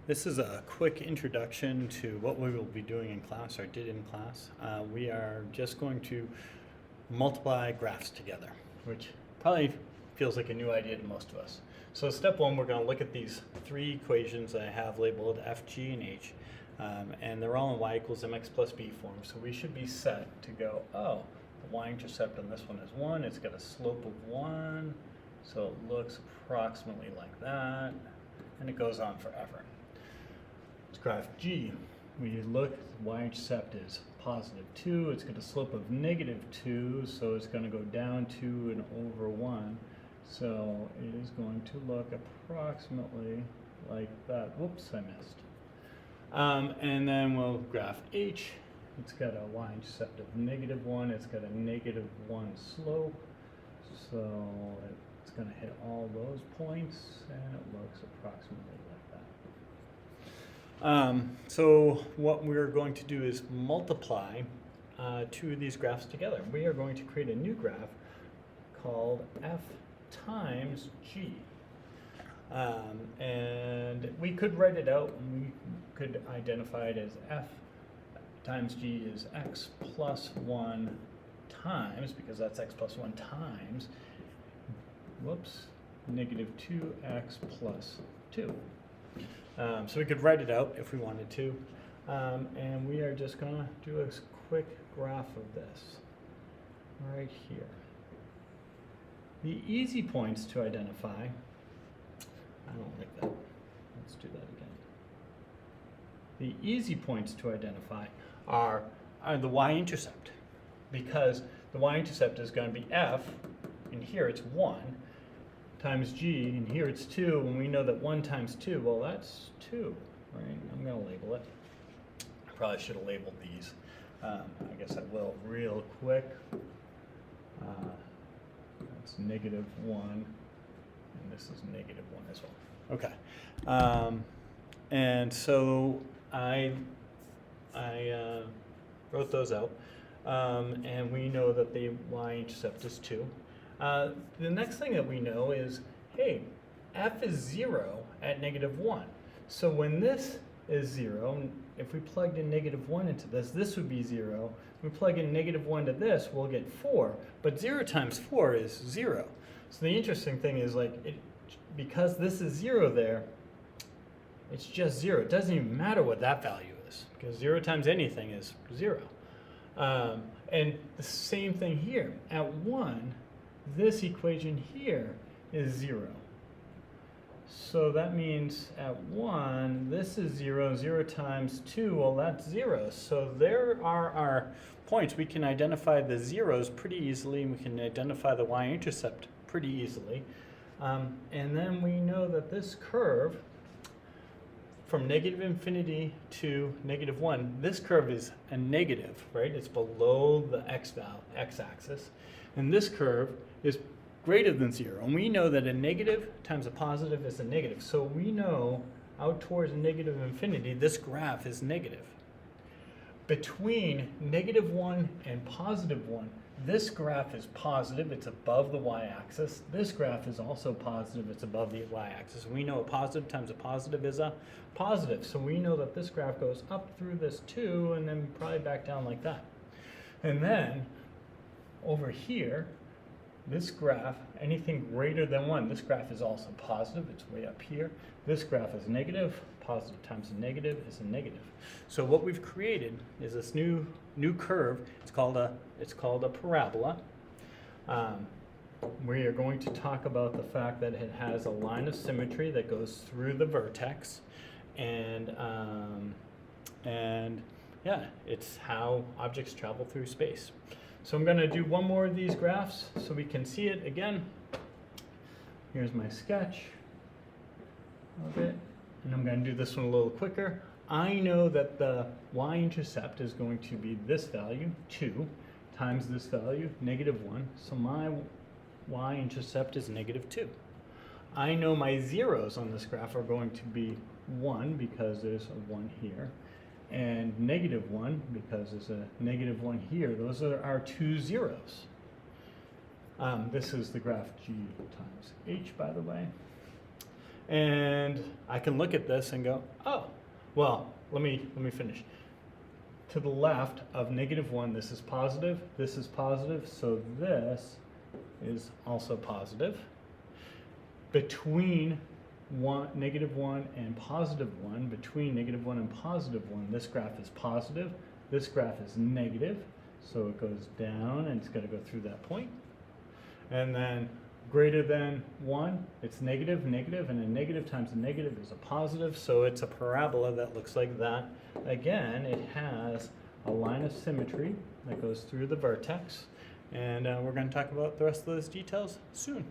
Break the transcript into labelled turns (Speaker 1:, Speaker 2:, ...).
Speaker 1: This is a quick introduction to what we will be doing in class, or did in class. We are just going to multiply graphs together, which probably feels like a new idea to most of us. So step one, we're going to look at these three equations I have labeled f, g, and h, and they're all in y equals mx plus b form. So we should be set to go, oh, the y-intercept on this one is 1. It's got a slope of 1, so it looks approximately like that, and it goes on forever. Let's graph G. We look, the y-intercept is positive 2. It's got a slope of negative 2, so it's going to go down 2 and over 1. So it is going to look approximately like that. Whoops, I missed. And then we'll graph H. It's got a y-intercept of negative 1. It's got a negative 1 slope. So it's going to hit all those points, and it looks approximately like that. So what we're going to do is multiply two of these graphs together. We are going to create a new graph called f times g. And we could write it out, and we could identify it as f times g is x plus 1 times, because that's x plus 1 times, negative 2x plus 2. So we could write it out if we wanted to. And we are just going to do a quick graph of this right here. The easy points to identify, I don't like that. Let's do that again. The easy points to identify are the y-intercept, because the y-intercept is going to be f, and here it's 1, times g, and here it's 2, and we know that 1 times 2, well, that's 2, right? I'm going to label it. I probably should have labeled these. I guess I will real quick. That's negative 1, and this is negative 1 as well. Okay. And so I wrote those out, and we know that the y-intercept is 2. The next thing that we know is, hey, f is 0 at negative 1. So when this is 0, if we plugged in negative 1 into this, this would be 0. If we plug in negative 1 to this, we'll get 4. But 0 times 4 is 0. So the interesting thing is, because this is 0 there, it's just 0. It doesn't even matter what that value is, because 0 times anything is 0. And the same thing here. At 1, this equation here is 0. So that means at 1, this is 0. 0 times 2, well, that's 0. So there are our points. We can identify the zeros pretty easily, and we can identify the y-intercept pretty easily. And then we know that this curve, from negative infinity to negative 1, this curve is a negative, right? It's below the x-axis. And this curve is greater than 0. And we know that a negative times a positive is a negative. So we know out towards negative infinity, this graph is negative. Between negative 1 and positive 1, this graph is positive. It's above the y-axis. This graph is also positive. It's above the y-axis. We know a positive times a positive is a positive. So we know that this graph goes up through this 2 and then probably back down like that. And then over here, this graph, anything greater than 1, this graph is also positive. It's way up here. This graph is negative. Positive times a negative is a negative. So what we've created is this new curve. It's called a parabola. We are going to talk about the fact that it has a line of symmetry that goes through the vertex, and yeah, it's how objects travel through space. So I'm going to do one more of these graphs so we can see it again. Here's my sketch of it, and I'm going to do this one a little quicker. I know that the y-intercept is going to be this value, 2, times this value, negative 1. So my y-intercept is negative 2. I know my zeros on this graph are going to be 1, because there's a 1 here, and negative 1, because there's a negative 1 here. Those are our two zeros. This is the graph G times H, by the way. And I can look at this and go, oh, well, let me finish. To the left of -1, this is positive, so this is also positive. Between -1 and +1, between -1 and +1, this graph is positive, this graph is negative, so it goes down and it's going to go through that point. And then greater than 1, it's negative, negative, and a negative times a negative is a positive, so it's a parabola that looks like that. Again, it has a line of symmetry that goes through the vertex, and we're going to talk about the rest of those details soon.